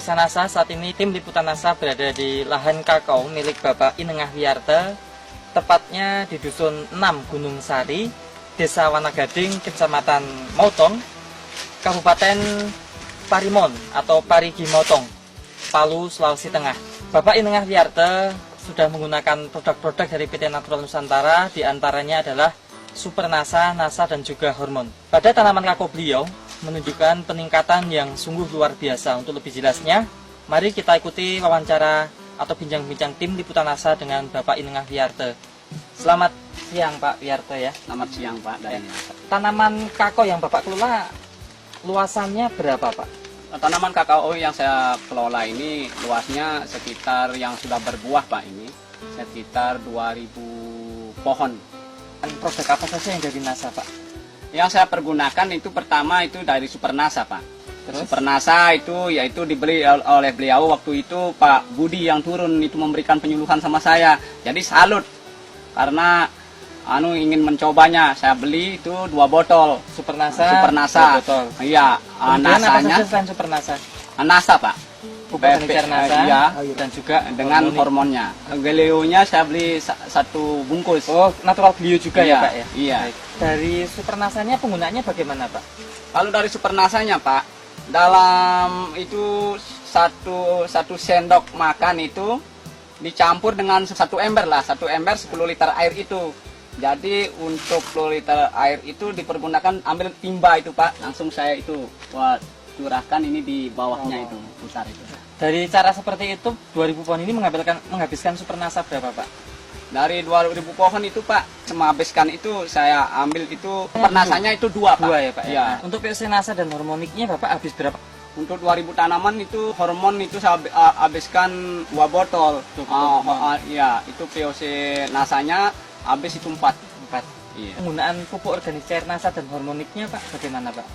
pemirsa NASA, saat ini tim liputan NASA berada di lahan kakao milik Bapak Inengah Wiyarte, tepatnya di Dusun 6 Gunung Sari, Desa Wanagading, Kecamatan Mautong, Kabupaten Parimon atau Parigi Mautong, Palu, Sulawesi Tengah. Bapak Inengah Wiyarte sudah menggunakan produk-produk dari PT Natural Nusantara, diantaranya adalah Super NASA, NASA, dan juga hormon. Pada tanaman kakao beliau menunjukkan peningkatan yang sungguh luar biasa. Untuk lebih jelasnya, mari kita ikuti wawancara atau bincang-bincang tim liputan NASA dengan Bapak Inengah Wiyarte. Selamat siang Pak Wiyarte ya. Selamat siang Pak. Tanaman kakao yang Bapak kelola luasannya berapa Pak? Tanaman kakao yang saya kelola ini luasnya sekitar yang sudah berbuah Pak, ini sekitar 2000 pohon. Produk apa saja yang dari NASA Pak? Yang saya pergunakan itu pertama itu dari Super NASA Pak. Terus? Super NASA itu yaitu dibeli oleh beliau waktu itu Pak Budi yang turun itu memberikan penyuluhan sama saya. Jadi salut karena ingin mencobanya. Saya beli itu 2 botol Super NASA. Super NASA. 2 botol. Iya, Kemudian apa NASA-nya saja selain Super NASA? NASA Pak. Pupuk furniture NASA, iya, dan juga dengan hormonnya. Gelionya saya beli 1 bungkus. Oh, natural glio juga Iya, ya Pak ya? iya. Baik. Dari Super NASA-nya penggunaannya bagaimana Pak? Kalau dari Super NASA-nya Pak, dalam itu satu sendok makan itu dicampur dengan 1 ember lah, 1 ember 10 liter air itu. Jadi untuk 10 liter air itu dipergunakan ambil timba itu Pak, langsung saya itu curahkan ini di bawahnya itu, putar itu. Dari cara seperti itu, 2000 pohon ini menghabiskan Super NASA berapa Pak? Dari 2000 pohon itu Pak, menghabiskan itu saya ambil itu pernasanya itu 2 Pak. 2 ya Pak? Iya. Nah, untuk POC NASA dan hormoniknya Bapak habis berapa? Untuk 2000 tanaman itu hormon itu saya habiskan 2 botol. Iya, itu POC NASA-nya habis itu 4. Iya. Penggunaan pupuk organik cair NASA dan hormoniknya Pak bagaimana Pak?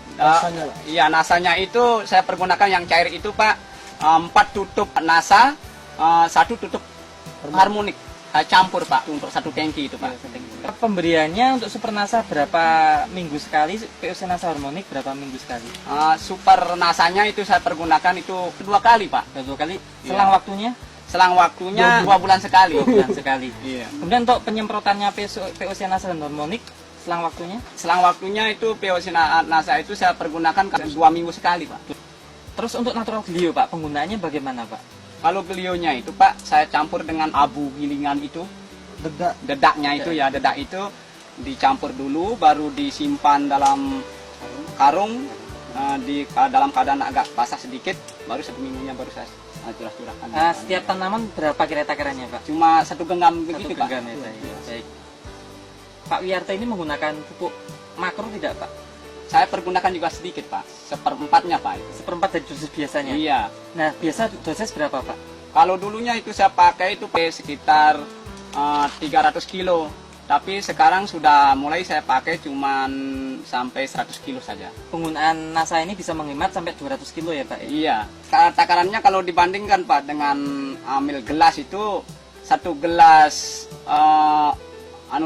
Iya, NASA-nya itu saya pergunakan yang cair itu Pak, 4 tutup NASA, 1 tutup harmonik. Saya campur Pak untuk 1 tangki itu Pak. Pemberiannya untuk Super NASA berapa minggu sekali? POC NASA hormonik berapa minggu sekali? Super NASA-nya itu saya pergunakan itu 2 kali Pak. 2 kali. Selang Iya. waktunya? Selang waktunya 2 bulan sekali. 2 bulan sekali. Iya. Kemudian untuk penyemprotannya POC NASA dan hormonik selang waktunya? Selang waktunya itu POC NASA itu saya pergunakan 2 minggu sekali Pak. Terus untuk natural glio Pak, penggunaannya bagaimana Pak? Kalau glionya itu Pak, saya campur dengan abu gilingan itu, dedaknya itu ya, dedak itu dicampur dulu, baru disimpan dalam karung, dalam keadaan agak basah sedikit, baru 1 minggunya baru saya curah-curahkan. Setiap tanaman berapa kira takarannya Pak? Cuma 1 genggam begitu Pak. Genggam ya, baik. Pak Wiyarte ini menggunakan pupuk makro tidak Pak? Saya pergunakan juga sedikit Pak, 1/4-nya Pak. 1/4 dari dosis biasanya? Iya. Nah, biasa dosis berapa Pak? Kalau dulunya itu saya pakai itu sekitar 300 kilo. Tapi sekarang sudah mulai saya pakai cuman sampai 100 kilo saja. Penggunaan NASA ini bisa menghemat sampai 200 kilo ya Pak? Iya. Takarannya kalau dibandingkan Pak dengan ambil gelas itu 1 gelas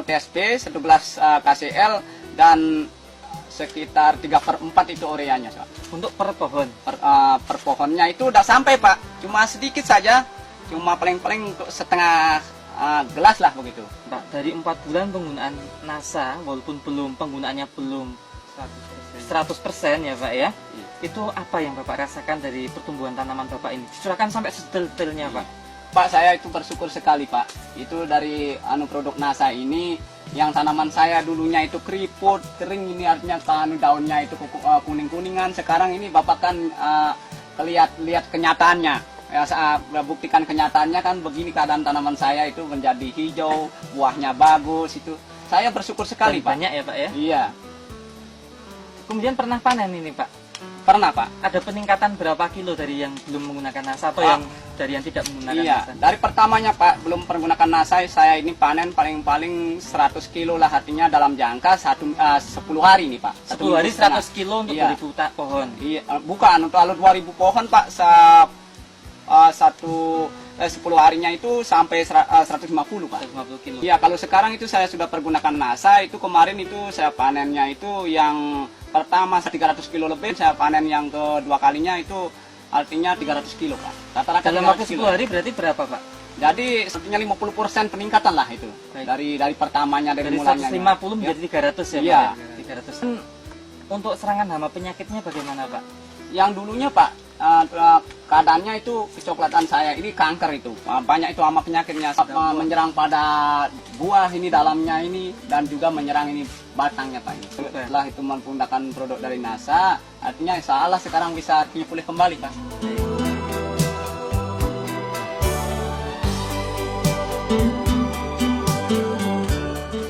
TSP, 1 gelas KCL, dan sekitar 3/4 itu ureanya Pak. Untuk per pohon? Per pohonnya itu udah sampai Pak. Cuma sedikit saja. Cuma paling-paling untuk setengah gelas lah begitu. Pak, dari 4 bulan penggunaan NASA, walaupun penggunaannya belum 100% ya Pak ya, itu apa yang Bapak rasakan dari pertumbuhan tanaman Bapak ini? Curahkan sampai sedetailnya Pak. Pak, saya itu bersyukur sekali Pak. Itu dari produk NASA ini, yang tanaman saya dulunya itu keriput, kering, ini artinya daunnya itu kuning-kuningan. Sekarang ini Bapak kan lihat kenyataannya. Ya, saya buktikan kenyataannya kan begini keadaan tanaman saya itu menjadi hijau, buahnya bagus itu. Saya bersyukur sekali Pak. Banyak ya Pak ya? Iya. Kemudian pernah panen ini Pak? Pernah Pak. Ada peningkatan berapa kilo dari yang belum menggunakan NASA atau yang dari yang tidak menggunakan iya, NASA? dari pertamanya Pak belum menggunakan NASA, saya ini panen paling 100 kilo lah, artinya dalam jangka 10 hari nih Pak. 10 hari 100 kilo untuk iya. 2000 pohon? Iya, bukan, untuk 2000 pohon Pak, 10 harinya itu sampai 150 Pak. 150 kilo. Iya, kalau sekarang itu saya sudah pergunakan NASA, itu kemarin itu saya panennya itu yang pertama 300 kilo lebih, saya panen yang kedua kalinya itu artinya 300 kilo Pak. Rata-rata Dalam 300 waktu 10 kilo. hari berarti berapa Pak? Jadi artinya 50% peningkatan lah itu. Baik. Dari pertamanya dari Dari mulanya. 150 menjadi 300 ya Iya. Pak? 300. Untuk serangan hama penyakitnya bagaimana Pak? Yang dulunya Pak, keadaannya itu kecoklatan saya ini kanker itu. Banyak itu hama penyakitnya menyerang pada buah ini dalamnya ini dan juga menyerang ini batangnya Pak. Setelah itu menggunakan produk dari NASA, artinya insya Allah sekarang bisa pulih kembali Pak.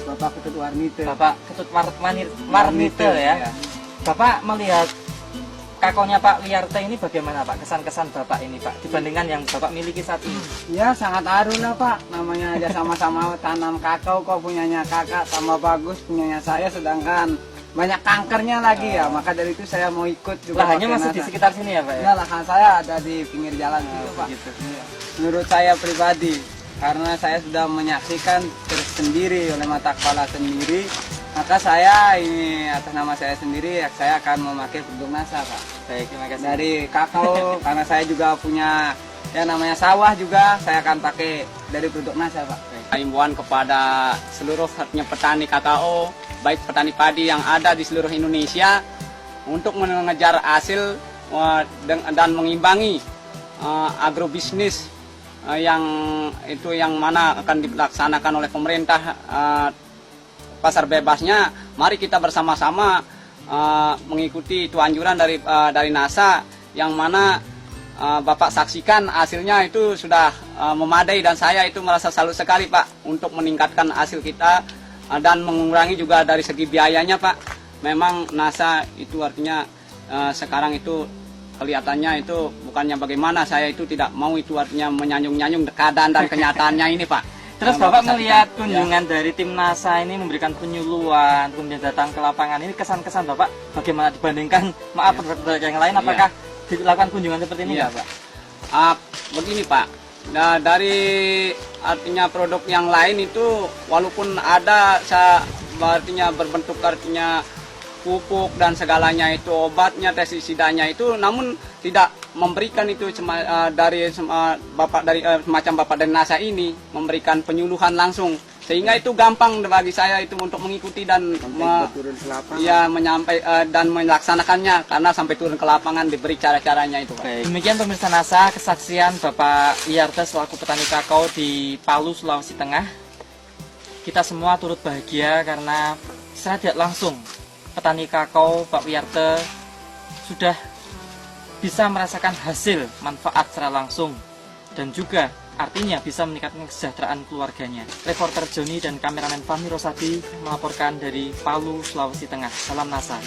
Bapak Ketut Warnite. Bapak Ketut Warnite ya. Bapak melihat kakonya Pak Wiyarte ini bagaimana Pak? Kesan-kesan Bapak ini Pak dibandingkan yang Bapak miliki saat ini? Ya sangat haru lah Pak, namanya aja sama-sama tanam kakao, kok punyanya kakak tambah bagus, punyanya saya sedangkan banyak kankernya lagi ya, maka dari itu saya mau ikut juga. Lahannya pakai masih di NASA. sekitar sini ya Pak ya? Ya lahan saya ada di pinggir jalan gitu Pak. Begitu. Iya. Menurut saya pribadi, karena saya sudah menyaksikan sendiri oleh mata kepala sendiri, maka saya ini atas nama saya sendiri, saya akan memakai produk NASA Pak. Baik, terima kasih. Dari kakao, karena saya juga punya ya namanya sawah juga, saya akan pakai dari produk NASA Pak. Himbauan kepada seluruh artinya petani kakao, baik petani padi yang ada di seluruh Indonesia untuk mengejar hasil dan mengimbangi agrobisnis yang itu yang mana akan dilaksanakan oleh pemerintah pasar bebasnya. Mari kita bersama-sama mengikuti itu anjuran dari NASA yang mana Bapak saksikan hasilnya itu sudah memadai dan saya itu merasa salut sekali Pak untuk meningkatkan hasil kita dan mengurangi juga dari segi biayanya Pak. Memang NASA itu artinya sekarang itu kelihatannya itu bukannya bagaimana, saya itu tidak mau itu artinya menyanjung-nyanjung keadaan dan kenyataannya ini Pak. Terus Yang Bapak saksikan, melihat ya. kunjungan dari tim NASA ini memberikan penyuluhan, kemudian datang ke lapangan ini, kesan-kesan Bapak bagaimana dibandingkan produk yang lain? Apakah dilakukan kunjungan seperti ini Iya. nggak Pak? Begini Pak, nah, dari artinya produk yang lain itu walaupun ada artinya berbentuk artinya pupuk dan segalanya itu obatnya, pestisidanya itu, namun tidak memberikan itu dari semacam Bapak dari NASA ini memberikan penyuluhan langsung, sehingga itu gampang bagi saya itu untuk mengikuti dan Turun ke lapangan. ya dan melaksanakannya karena sampai turun ke lapangan diberi cara-caranya itu Pak. Baik. Demikian pemirsa NASA, kesaksian Bapak Wiyarte selaku petani kakao di Palu, Sulawesi Tengah. Kita semua turut bahagia karena secara tidak langsung petani kakao Pak Wiyarte sudah bisa merasakan hasil manfaat secara langsung dan juga artinya bisa meningkatkan kesejahteraan keluarganya. Reporter Joni dan kameramen Fahmi Rosadi melaporkan dari Palu, Sulawesi Tengah. Salam NASA.